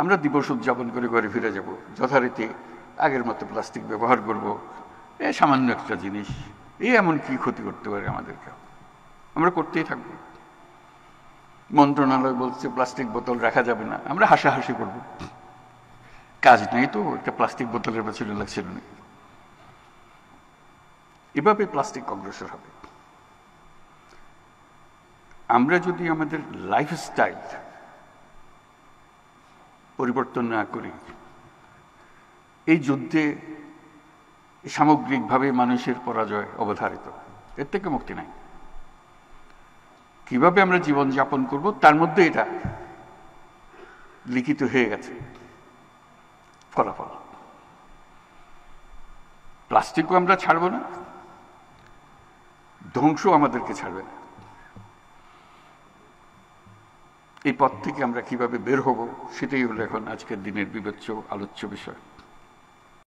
আমরা দিবস উদযাপন করে ঘরে ফিরে যাব, যথারীতি আগের মতো প্লাস্টিক ব্যবহার করব। সামান্য একটা জিনিস, এমন কি ক্ষতি করতে পারে আমাদেরকে? আমরা করতেই থাকবো। মন্ত্রণালয় বলছে প্লাস্টিক বোতল রাখা যাবে না, আমরা হাসাহাসি করব। কাজ নেই তো, একটা প্লাস্টিক বোতলের পেছনে লাগছিল না। এভাবে প্লাস্টিক অগ্রসর হবে। আমরা যদি আমাদের লাইফস্টাইল পরিবর্তন না করি, এই যুদ্ধে সামগ্রিকভাবে মানুষের পরাজয় অবধারিত, এর থেকে মুক্তি নাই। কিভাবে আমরা জীবন যাপন করব তার মধ্যে এটা লিখিত হয়ে গেছে ফলাফল। প্লাস্টিকও আমরা ছাড়বো না, ধ্বংস আমাদেরকে ছাড়বে না। এই পথ থেকে আমরা কিভাবে বের হব, সেটাই হলো এখন আজকের দিনের বিবেচ্য আলোচ্য বিষয়।